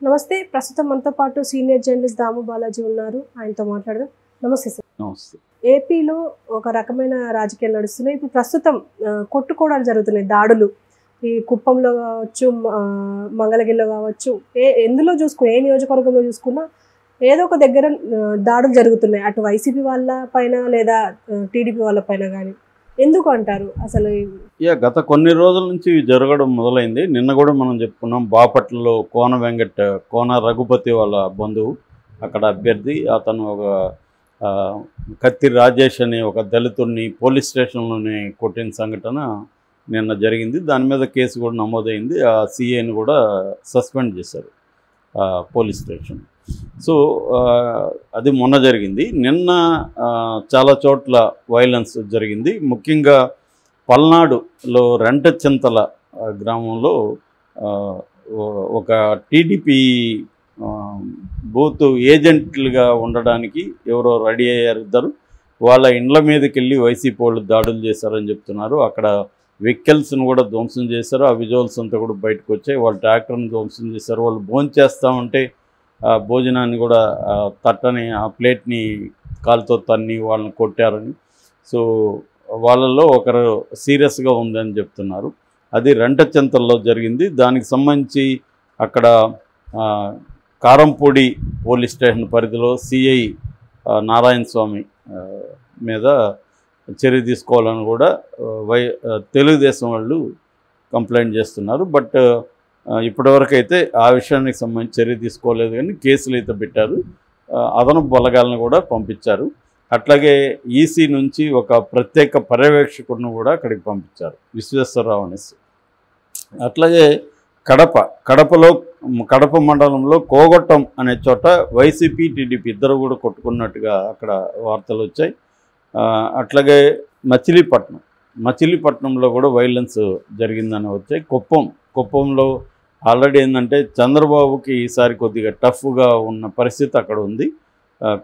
నమస్తే. ప్రస్తుతం మనతో పాటు సీనియర్ జర్నలిస్ట్ దాము బాలాజీ ఉన్నారు. ఆయనతో మాట్లాడదాం. నమస్తే సార్. నమస్తే. ఏపీలో ఒక రకమైన రాజకీయాలు నడుస్తున్నాయి. ఇప్పుడు ప్రస్తుతం కొట్టుకోవడాలు జరుగుతున్నాయి, దాడులు. ఈ కుప్పంలో కావచ్చు, మంగళగిరిలో కావచ్చు, ఎందులో చూసుకున్నా, ఏ నియోజకవర్గంలో చూసుకున్నా ఏదో ఒక దగ్గర దాడులు జరుగుతున్నాయి. అటు వైసీపీ వాళ్ళ పైన లేదా టీడీపీ వాళ్ళ పైన కానీ. ఎందుకు అంటారు అసలు? గత కొన్ని రోజుల నుంచి ఇవి జరగడం మొదలైంది. నిన్న కూడా మనం చెప్పుకున్నాం. బాపట్లలో కోన రఘుపతి వాళ్ళ బంధువు, అక్కడ అభ్యర్థి, అతను ఒక కత్తి రాజేష్ అనే ఒక దళితుడిని పోలీస్ స్టేషన్లోనే కొట్టిన సంఘటన నిన్న జరిగింది. దాని మీద కేసు కూడా నమోదైంది. ఆ సిఐని కూడా సస్పెండ్ చేశారు పోలీస్ స్టేషన్. సో అది మొన్న జరిగింది. నిన్న చాలా చోట్ల వైలెన్స్ జరిగింది. ముఖ్యంగా పల్నాడులో రెంటచింతల గ్రామంలో ఒక టీడీపీ బూత్ ఏజెంట్లుగా ఉండడానికి ఎవరో రెడీ అయ్యారు ఇద్దరు. వాళ్ళ ఇండ్ల మీదకి వెళ్ళి వైసీపీ వాళ్ళు దాడులు చేశారని చెప్తున్నారు. అక్కడ వెహికల్స్ను కూడా ధ్వంసం చేశారు. ఆ విజువల్స్ అంతా కూడా బయటకు వచ్చాయి. వాళ్ళ ట్రాక్టర్ని ధ్వంసం చేశారు. వాళ్ళు భోంచేస్తామంటే భోజనాన్ని కూడా తట్టని ఆ ప్లేట్ని కాలుతో తన్ని వాళ్ళని కొట్టారని. సో వాళ్ళల్లో ఒకరు సీరియస్గా ఉందని చెప్తున్నారు. అది రెంటచింతల్లో జరిగింది. దానికి సంబంధించి అక్కడ కారంపూడి పోలీస్ స్టేషన్ పరిధిలో సిఐ నారాయణ స్వామి మీద చర్య తీసుకోవాలని కూడా తెలుగుదేశం వాళ్ళు కంప్లైంట్ చేస్తున్నారు. బట్ ఇప్పటివరకు అయితే ఆ విషయానికి సంబంధించి చర్య తీసుకోలేదు, కానీ కేసులు అయితే పెట్టారు. అదనపు బలగాలను కూడా పంపించారు. అట్లాగే ఈసీ నుంచి ఒక ప్రత్యేక పర్యవేక్షకుడిని కూడా అక్కడికి పంపించారు, విశ్వేశ్వరరావు అనేసి. అట్లాగే కడప మండలంలో కోగొట్టం అనే చోట వైసీపీ టీడీపీ ఇద్దరు కూడా కొట్టుకున్నట్టుగా అక్కడ వార్తలు వచ్చాయి. అట్లాగే మచిలీపట్నంలో కూడా వైలెన్స్ జరిగిందని వచ్చాయి. కుప్పంలో ఆల్రెడీ ఏంటంటే చంద్రబాబుకి ఈసారి కొద్దిగా టఫ్గా ఉన్న పరిస్థితి అక్కడ ఉంది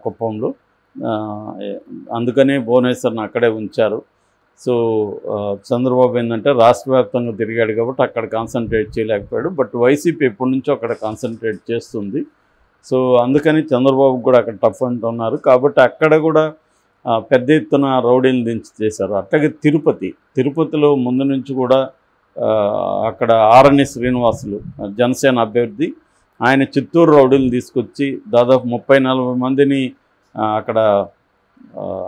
కుప్పంలో. అందుకనే భువనేశ్వర్ని అక్కడే ఉంచారు. సో చంద్రబాబు ఏంటంటే రాష్ట్ర వ్యాప్తంగా తిరిగాడు కాబట్టి అక్కడ కాన్సన్ట్రేట్ చేయలేకపోయాడు. బట్ వైసీపీ ఎప్పటి నుంచో అక్కడ కాన్సన్ట్రేట్ చేస్తుంది. సో అందుకని చంద్రబాబు కూడా అక్కడ టఫ్ అంటున్నారు. కాబట్టి అక్కడ కూడా పెద్ద ఎత్తున రౌడీలు దించి చేశారు. అట్లాగే తిరుపతిలో ముందు నుంచి కూడా అక్కడ ఆరణి శ్రీనివాసులు జనసేన అభ్యర్థి, ఆయన చిత్తూరు రౌడీలు తీసుకొచ్చి దాదాపు 30-40 మందిని అక్కడ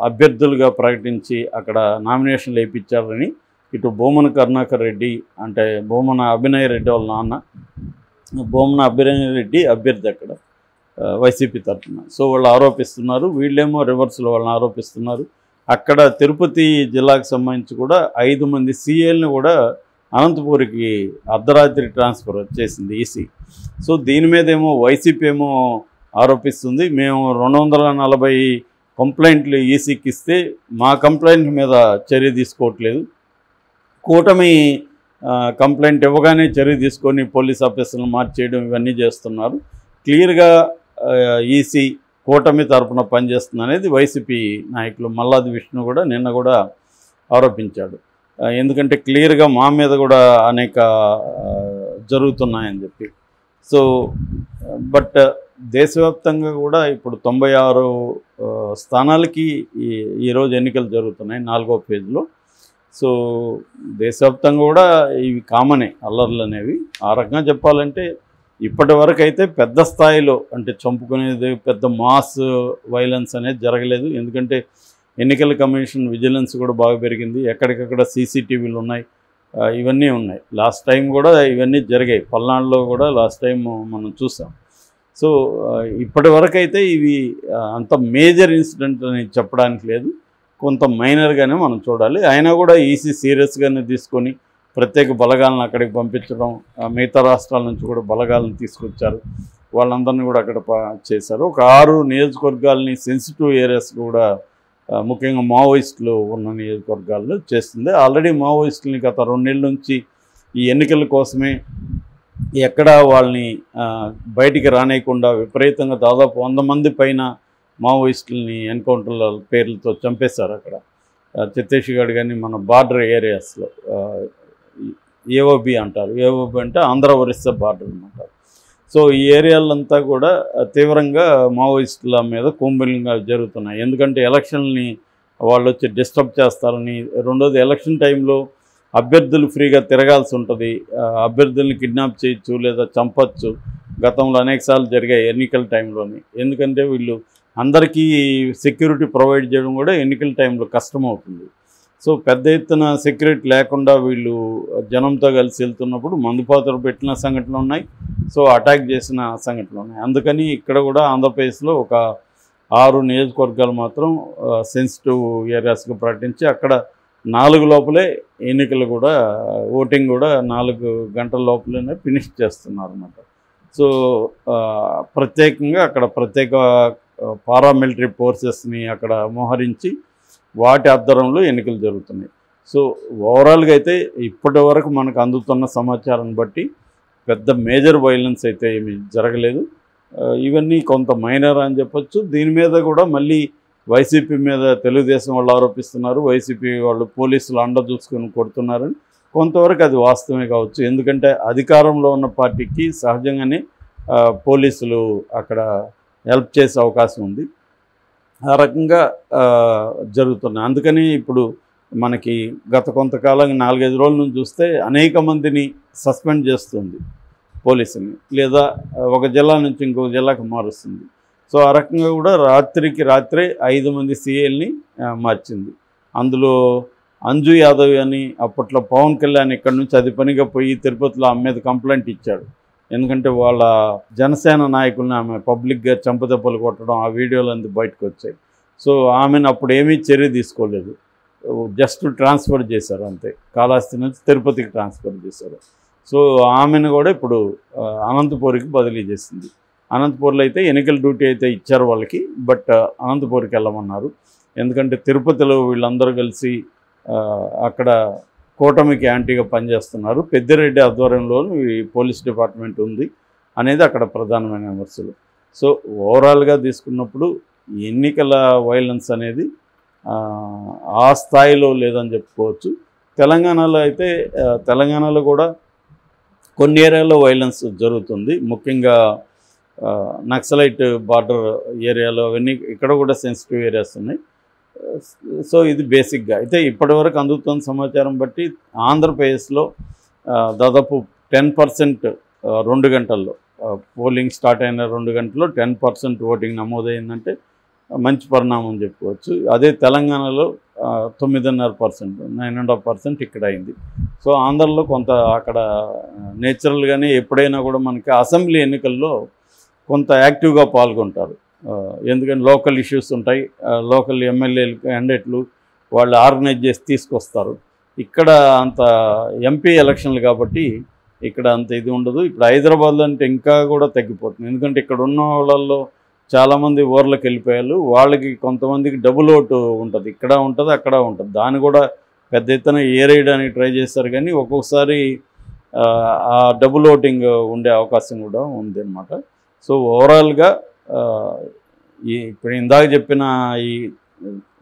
అభ్యర్థులుగా ప్రకటించి అక్కడ నామినేషన్లు వేయించారని ఇటు భూమన కరుణాకర్ రెడ్డి, అంటే భూమన అభినయ్ రెడ్డి వాళ్ళ నాన్న భూమన అభినయ్ రెడ్డి అభ్యర్థి అక్కడ వైసీపీ తరఫున. సో వాళ్ళు ఆరోపిస్తున్నారు. వీళ్ళేమో రివర్స్లో వాళ్ళని ఆరోపిస్తున్నారు. అక్కడ తిరుపతి జిల్లాకు సంబంధించి కూడా 5 మంది సీఏలను కూడా అనంతపూర్కి అర్ధరాత్రి ట్రాన్స్ఫర్ చేసింది ఈసీ. సో దీని మీద ఏమో వైసీపీ ఏమో ఆరోపిస్తుంది, మేము 240 కంప్లైంట్లు ఈసీకి ఇస్తే మా కంప్లైంట్ మీద చర్య తీసుకోవట్లేదు, కూటమి కంప్లైంట్ ఇవ్వగానే చర్య తీసుకొని పోలీస్ ఆఫీసర్లను మార్చేయడం ఇవన్నీ చేస్తున్నారు. క్లియర్గా ఈసీ కూటమి తరఫున పనిచేస్తుంది అనేది వైసీపీ నాయకులు మల్లాది విష్ణు కూడా నిన్న కూడా ఆరోపించాడు. ఎందుకంటే క్లియర్గా మా మీద కూడా అనేక జరుగుతున్నాయని చెప్పి. సో బట్ దేశవ్యాప్తంగా కూడా ఇప్పుడు 96 స్థానాలకి ఈరోజు ఎన్నికలు జరుగుతున్నాయి 4వ ఫేజ్లో. సో దేశవ్యాప్తంగా కూడా ఇవి కామనే అల్లర్లు అనేవి. ఆ రకంగా చెప్పాలంటే ఇప్పటి వరకు అయితే పెద్ద స్థాయిలో అంటే చంపుకునేది పెద్ద మాస్ వైలెన్స్ అనేది జరగలేదు. ఎందుకంటే ఎన్నికల కమిషన్ విజిలెన్స్ కూడా బాగా పెరిగింది. ఎక్కడికక్కడ సీసీటీవీలు ఉన్నాయి, ఇవన్నీ ఉన్నాయి. లాస్ట్ టైం కూడా ఇవన్నీ జరిగాయి. పల్నాడులో కూడా లాస్ట్ టైం మనం చూసాం. సో ఇప్పటి వరకు అయితే ఇవి అంత మేజర్ ఇన్సిడెంట్ అని చెప్పడానికి లేదు, కొంత మైనర్గానే మనం చూడాలి. అయినా కూడా ఈసీ సీరియస్గానే తీసుకొని ప్రత్యేక బలగాలను అక్కడికి పంపించడం, మిగతా రాష్ట్రాల నుంచి కూడా బలగాలను తీసుకొచ్చారు. వాళ్ళందరినీ కూడా అక్కడ చేశారు. ఒక 6 నియోజకవర్గాలని సెన్సిటివ్ ఏరియాస్ కూడా ముఖ్యంగా మావోయిస్టులు ఉన్న నియోజకవర్గాల్లో చేస్తుంది. ఆల్రెడీ మావోయిస్టులని గత 2 నెలల నుంచి ఈ ఎన్నికల కోసమే ఎక్కడ వాళ్ళని బయటికి రానేయకుండా విపరీతంగా దాదాపు 100 మంది పైన మావోయిస్టులని ఎన్కౌంటర్ల పేర్లతో చంపేశారు అక్కడ ఛత్తీస్గఢ్ కానీ మన బార్డర్ ఏరియాస్లో. ఏఓబి అంటారు. ఏఓబి అంటే ఆంధ్ర ఒరిస్సా బార్డర్ అనమాట. సో ఈ ఏరియాలంతా కూడా తీవ్రంగా మావోయిస్టుల మీద కూంబిలింగ్గా జరుగుతున్నాయి. ఎందుకంటే ఎలక్షన్ని వాళ్ళు వచ్చి డిస్టర్బ్ చేస్తారని, రెండోది ఎలక్షన్ టైంలో అభ్యర్థులు ఫ్రీగా తిరగాల్సి ఉంటుంది, అభ్యర్థుల్ని కిడ్నాప్ చేయొచ్చు లేదా చంపచ్చు. గతంలో అనేకసార్లు జరిగాయి ఎన్నికల టైంలోని. ఎందుకంటే వీళ్ళు అందరికీ సెక్యూరిటీ ప్రొవైడ్ చేయడం కూడా ఎన్నికల టైంలో కష్టమవుతుంది. సో పెద్ద ఎత్తున సెక్యూరిటీ లేకుండా వీళ్ళు జనంతో కలిసి వెళ్తున్నప్పుడు మందుపాత్రలు పెట్టిన సంఘటనలు ఉన్నాయి, సో అటాక్ చేసిన సంఘటనలు ఉన్నాయి. అందుకని ఇక్కడ కూడా ఆంధ్రప్రదేశ్లో ఒక 6 నియోజకవర్గాలు మాత్రం సెన్సిటివ్ ఏరియాస్గా ప్రకటించి అక్కడ 4 లోపలే ఎన్నికలు కూడా ఓటింగ్ కూడా 4 గంటల లోపలనే ఫినిష్ చేస్తున్నారు అన్నమాట. సో ప్రత్యేకంగా అక్కడ ప్రత్యేక పారామిలిటరీ ఫోర్సెస్ని అక్కడ మోహరించి వాటి ఆధ్వర్యంలో ఎన్నికలు జరుగుతున్నాయి. సో ఓవరాల్గా అయితే ఇప్పటి వరకు మనకు అందుతున్న సమాచారాన్ని బట్టి పెద్ద మేజర్ వైలెన్స్ అయితే ఏమీ జరగలేదు. ఇవన్నీ కొంత మైనర్ అని చెప్పొచ్చు. దీని మీద కూడా మళ్ళీ వైసీపీ మీద తెలుగుదేశం వాళ్ళు ఆరోపిస్తున్నారు, వైసీపీ వాళ్ళు పోలీసులు అండ చూసుకొని కొడుతున్నారని. కొంతవరకు అది వాస్తవమే కావచ్చు, ఎందుకంటే అధికారంలో ఉన్న పార్టీకి సహజంగానే పోలీసులు అక్కడ హెల్ప్ చేసే అవకాశం ఉంది. ఆ రకంగా జరుగుతున్నాయి. అందుకని ఇప్పుడు మనకి గత కొంతకాలంగా 4-5 రోజుల నుంచి చూస్తే అనేక మందిని సస్పెండ్ చేస్తుంది పోలీసుని, లేదా ఒక జిల్లా నుంచి ఇంకో జిల్లాకు మారుస్తుంది. సో ఆ రకంగా కూడా రాత్రికి రాత్రే 5 మంది సీఏల్ని మార్చింది. అందులో అంజు యాదవ్ అని అప్పట్లో పవన్ కళ్యాణ్ ఇక్కడ నుంచి అది పనిగా పోయి తిరుపతిలో ఆమె మీద కంప్లైంట్ ఇచ్చాడు. ఎందుకంటే వాళ్ళ జనసేన నాయకుల్ని ఆమె పబ్లిక్గా చంపదెబ్బలు కొట్టడం ఆ వీడియోలు అందు బయటకు వచ్చాయి. సో ఆమెను అప్పుడు ఏమీ చర్య తీసుకోలేదు, జస్ట్ ట్రాన్స్ఫర్ చేశారు అంతే. కాళహస్తి నుంచి తిరుపతికి ట్రాన్స్ఫర్ చేశారు. సో ఆమెను కూడా ఇప్పుడు అనంతపూర్కి బదిలీ చేసింది. అనంతపూర్లో అయితే ఎన్నికల డ్యూటీ అయితే ఇచ్చారు వాళ్ళకి, బట్ అనంతపూర్కి వెళ్ళమన్నారు. ఎందుకంటే తిరుపతిలో వీళ్ళందరూ కలిసి అక్కడ కూటమికి యాంటీగా పనిచేస్తున్నారు, పెద్దిరెడ్డి ఆధ్వర్యంలోనూ ఈ పోలీస్ డిపార్ట్మెంట్ ఉంది అనేది అక్కడ ప్రధానమైన విమర్శలు. సో ఓవరాల్గా తీసుకున్నప్పుడు ఎన్నికల వైలెన్స్ అనేది ఆ స్థాయిలో లేదని చెప్పుకోవచ్చు. తెలంగాణలో అయితే తెలంగాణలో కూడా కొన్ని ఏరియాలో వైలెన్స్ జరుగుతుంది, ముఖ్యంగా నక్సలైట్ బార్డర్ ఏరియాలో అవన్నీ ఇక్కడ కూడా సెన్సిటివ్ ఏరియాస్ ఉన్నాయి. సో ఇది బేసిక్గా అయితే ఇప్పటివరకు అందుతున్న సమాచారం బట్టి ఆంధ్రప్రదేశ్లో దాదాపు 10% 2 గంటల్లో పోలింగ్ స్టార్ట్ అయిన 2 గంటల్లో 10% ఓటింగ్ నమోదైందంటే మంచి పరిణామం చెప్పుకోవచ్చు. అదే తెలంగాణలో 9.5%, 9.5% ఇక్కడ అయింది. సో ఆంధ్రలో కొంత అక్కడ నేచురల్గానే ఎప్పుడైనా కూడా మనకి అసెంబ్లీ ఎన్నికల్లో కొంత యాక్టివ్గా పాల్గొంటారు. ఎందుకంటే లోకల్ ఇష్యూస్ ఉంటాయి, లోకల్ ఎమ్మెల్యేలు క్యాండిడేట్లు వాళ్ళు ఆర్గనైజ్ చేసి తీసుకొస్తారు. ఇక్కడ అంత ఎంపీ ఎలక్షన్లు కాబట్టి ఇక్కడ అంత ఇది ఉండదు. ఇప్పుడు హైదరాబాద్లో అంటే ఇంకా కూడా తగ్గిపోతుంది, ఎందుకంటే ఇక్కడ ఉన్న వాళ్ళల్లో చాలామంది ఊర్లకు వెళ్ళిపోయారు. వాళ్ళకి కొంతమందికి డబుల్ ఓటు ఉంటుంది, ఇక్కడ ఉంటుంది అక్కడ ఉంటుంది. దాన్ని కూడా పెద్ద ఎత్తున ఏరేయడానికి ట్రై చేస్తారు, కానీ ఒక్కొక్కసారి ఆ డబుల్ ఓటింగ్ ఉండే అవకాశం కూడా ఉంది అన్నమాట. సో ఓవరాల్గా ఇప్పుడు ఇందాక చెప్పిన ఈ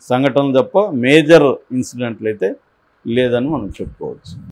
సంఘటనలు తప్ప మేజర్ ఇన్సిడెంట్లు అయితే లేదని మనం చెప్పుకోవచ్చు.